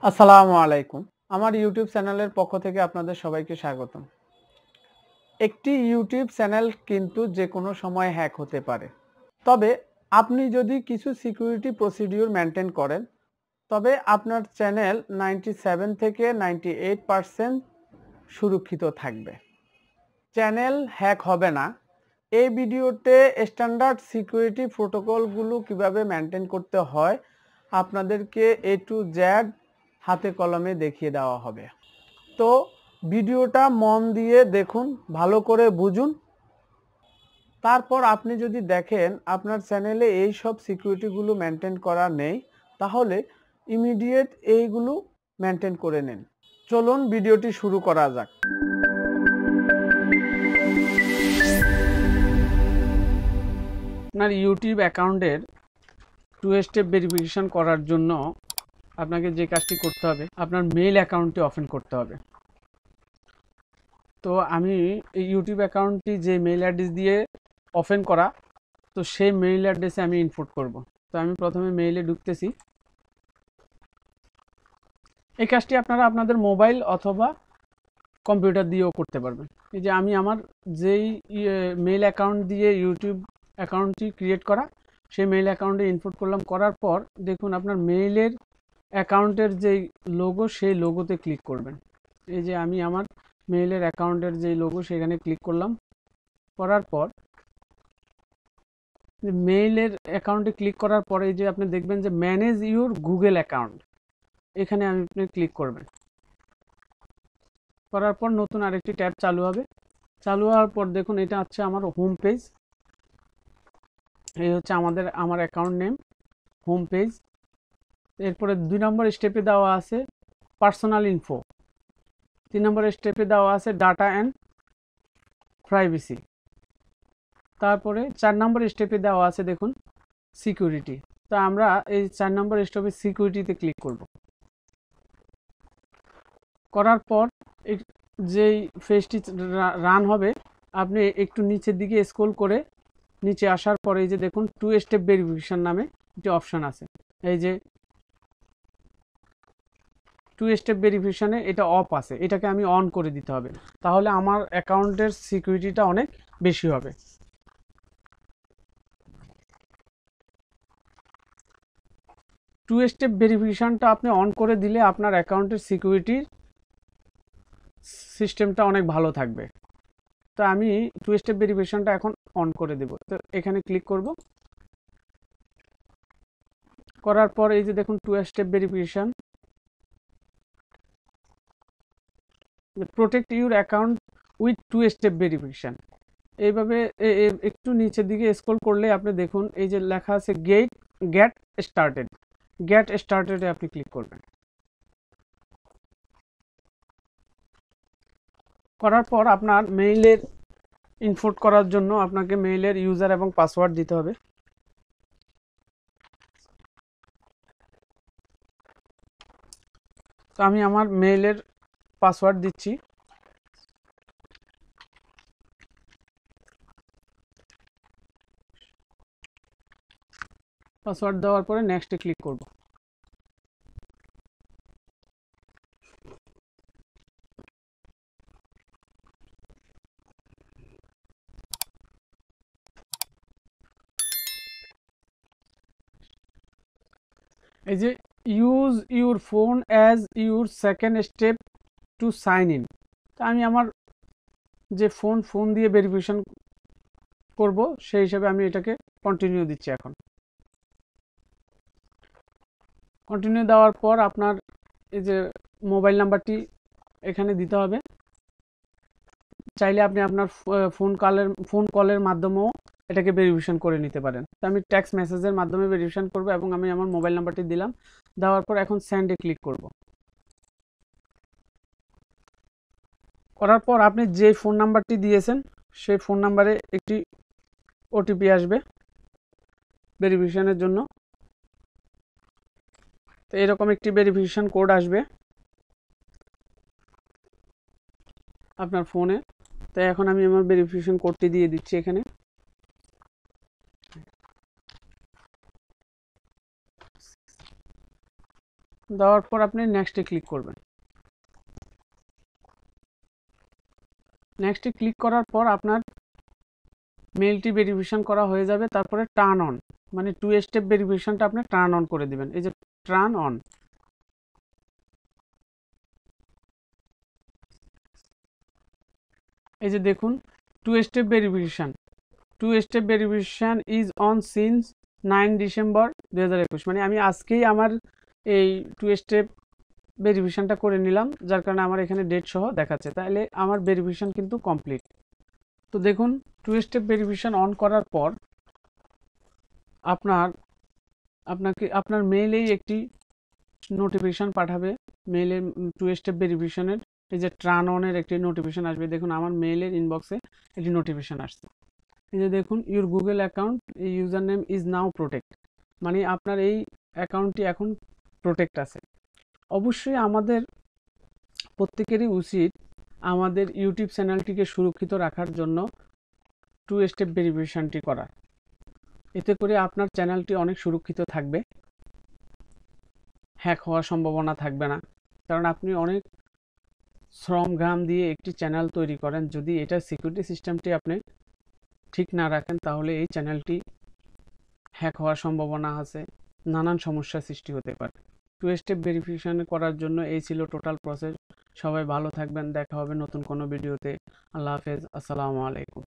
আসসালামু আলাইকুম। আমার ইউটিউব চ্যানেলের পক্ষ থেকে আপনাদের সবাইকে স্বাগতম। একটি ইউটিউব চ্যানেল কিন্তু যেকোনো সময় হ্যাক হতে পারে। তবে আপনি যদি কিছু সিকিউরিটি প্রসিডিউর মেইনটেইন করেন, তবে আপনার চ্যানেল 97 থেকে 98% সুরক্ষিত থাকবে। চ্যানেল হ্যাক হবে না। এই ভিডিওতে স্ট্যান্ডার্ড সিকিউরিটি প্রোটোকলগুলো কিভাবে মেইনটেইন করতে হয় আপনাদেরকে A to Z হাতে কলমে দেখিয়ে দেওয়া হবে। তো ভিডিওটা মন দিয়ে দেখুন, ভালো করে বুঝুন। তারপর আপনি যদি দেখেন আপনার চ্যানেলে এই সব সিকিউরিটিগুলো মেইনটেইন করা নেই, তাহলে ইমিডিয়েট এইগুলো মেইনটেইন করে নিন। চলুন ভিডিওটি শুরু করা যাক। আপনার ইউটিউব অ্যাকাউন্টের 2 স্টেপ ভেরিফিকেশন করার জন্য আপনাকে যে কাজটি করতে হবে, আপনার মেইল অ্যাকাউন্টটি ওপেন করতে হবে। তো আমি এই ইউটিউব অ্যাকাউন্টটি যে মেইল অ্যাড্রেস দিয়ে ওপেন করা, তো সেই মেইল অ্যাড্রেসে আমি ইনপুট করব। তো আমি প্রথমে মেইলে ঢুকতেছি। এই কাজটি আপনারা আপনাদের মোবাইল অথবা কম্পিউটার দিয়েও করতে পারবেন। এই যে আমি আমার যেই মেইল অ্যাকাউন্ট দিয়ে ইউটিউব অ্যাকাউন্টটি ক্রিয়েট করা, সেই মেইল অ্যাকাউন্টে ইনপুট করলাম। করার পর দেখুন আপনার মেইলের অ্যাকাউন্টের যেই লোগো, সেই লোগোতে ক্লিক করবেন। এই যে আমি আমার মেইলের অ্যাকাউন্টের যেই লোগো, সেখানে ক্লিক করলাম। করার পর মেইলের অ্যাকাউন্টে ক্লিক করার পরে যে আপনি দেখবেন যে ম্যানেজ ইউর গুগল অ্যাকাউন্ট, এখানে আপনি ক্লিক করবেন। করার পর নতুন আরেকটি ট্যাব চালু হবে। চালু হওয়ার পর দেখুন এটা হচ্ছে আমার হোম পেজ। এই হচ্ছে আমার অ্যাকাউন্ট নেম, হোম পেজ। এরপরে 2 নম্বর স্টেপে দেওয়া আছে পার্সোনাল ইনফো, 3 নম্বর স্টেপে দেওয়া আছে ডাটা অ্যান্ড প্রাইভেসি, তারপরে 4 নম্বর স্টেপে দেওয়া আছে দেখুন সিকিউরিটি। তো আমরা এই 4 নম্বর স্টেপে সিকিউরিটিতে ক্লিক করব। করার পর যেই পেজটি রান হবে, আপনি একটু নিচের দিকে স্ক্রল করে নিচে আসার পরে এই যে দেখুন 2 স্টেপ ভেরিফিকেশন নামে একটি অপশন আছে। এই যে 2 স্টেপ ভেরিফিকেশনে এটা অফ আছে, এটাকে আমি অন করে দিতে হবে, তাহলে আমার অ্যাকাউন্টের সিকিউরিটিটা অনেক বেশি হবে। 2 স্টেপ ভেরিফিকেশনটা আপনি অন করে দিলে আপনার অ্যাকাউন্টের সিকিউরিটির সিস্টেমটা অনেক ভালো থাকবে। তো আমি 2 স্টেপ ভেরিফিকেশনটা এখন অন করে দেব। তো এখানে ক্লিক করব। করার পর এই যে দেখুন 2 step verification, protect your account with 2 step verification. এইভাবে একটু নিচের দিকে স্ক্রল করলে আপনি দেখুন এই যে লেখা আছে গেট স্টার্টেড। গেট স্টার্টেডে আপনি ক্লিক করবেন। করার পর আপনার মেইলের ইনপুট করার জন্য আপনাকে মেইলের ইউজার এবং পাসওয়ার্ড দিতে হবে। তো আমি আমার মেইলের পাসওয়ার্ড দিচ্ছি। পাসওয়ার্ড দেওয়ার পরে নেক্সটে ক্লিক করব। এই যে use your phone as your second step to sign in, তো আমি আমার যে ফোন দিয়ে ভেরিফিকেশন করব, সেই হিসাবে আমি এটাকে কন্টিনিউ দিচ্ছি। এখন কন্টিনিউ দেওয়ার পর আপনার এই যে মোবাইল নাম্বারটি এখানে দিতে হবে। চাইলে আপনি আপনার ফোন কলের মাধ্যমেও এটাকে ভেরিফিকেশন করে নিতে পারেন। তো আমি টেক্সট মেসেজের মাধ্যমে ভেরিফিকেশন করব এবং আমি আমার মোবাইল নাম্বারটি দিলাম। দেওয়ার পর এখন সেন্ডে ক্লিক করব। করার পর আপনি যে ফোন নাম্বারটি দিয়েছেন, সেই ফোন নাম্বারে একটি ওটিপি আসবে ভেরিফিকেশনের জন্য। তো এরকম একটি ভেরিফিকেশন কোড আসবে আপনার ফোনে। তো এখন আমি আমার ভেরিফিকেশন কোডটি দিয়ে দিচ্ছি এখানে। দেওয়ার পর আপনি নেক্সটে ক্লিক করবেন। নেক্সটে ক্লিক করার পর আপনার মেইলটি ভেরিফিকেশন করা হয়ে যাবে। তারপরে টার্ন অন, মানে 2 স্টেপ ভেরিফিকেশনটা আপনি টার্ন অন করে দিবেন। এই যে টার্ন অন, এই যে দেখুন 2 step verification, 2 step verification is on since 9 December 2021, মানে আমি আজকেই আমার এই 2 স্টেপ ভেরিফিকেশনটা করে নিলাম, যার কারণে আমার এখানে ডেট সহ দেখাচ্ছে। তাহলে আমার ভেরিফিকেশন কিন্তু কমপ্লিট। তো দেখুন 2 স্টেপ ভেরিফিকেশন অন করার পর আপনার মেইলেই একটি নোটিফিকেশন পাঠাবে। মেইলের 2 স্টেপ ভেরিফিকেশনের এই যে টার্ন অনের একটি নোটিফিকেশন আসবে। দেখুন আমার মেইলের ইনবক্সে একটি নোটিফিকেশন আসছে। এই যে দেখুন your Google account user name is now protect, মানে আপনার এই অ্যাকাউন্টটি এখন প্রোটেক্ট আছে। অবশ্যই আমাদের প্রত্যেকেরই উচিত আমাদের ইউটিউব চ্যানেলটিকে সুরক্ষিত রাখার জন্য 2 স্টেপ ভেরিফিকেশনটি করা। এতে করে আপনার চ্যানেলটি অনেক সুরক্ষিত থাকবে, হ্যাক হওয়ার সম্ভাবনা থাকবে না। কারণ আপনি অনেক শ্রম ঘাম দিয়ে একটি চ্যানেল তৈরি করেন, যদি এটার সিকিউরিটি সিস্টেমটি আপনি ঠিক না রাখেন তাহলে এই চ্যানেলটি হ্যাক হওয়ার সম্ভাবনা আছে, নানান সমস্যার সৃষ্টি হতে পারে। 2 স্টেপ ভেরিফিকেশন করার জন্য এই ছিল টোটাল প্রসেস। সবাই ভালো থাকবেন, দেখা হবে নতুন কোনো ভিডিওতে। আল্লাহ হাফেজ, আসসালামু আলাইকুম।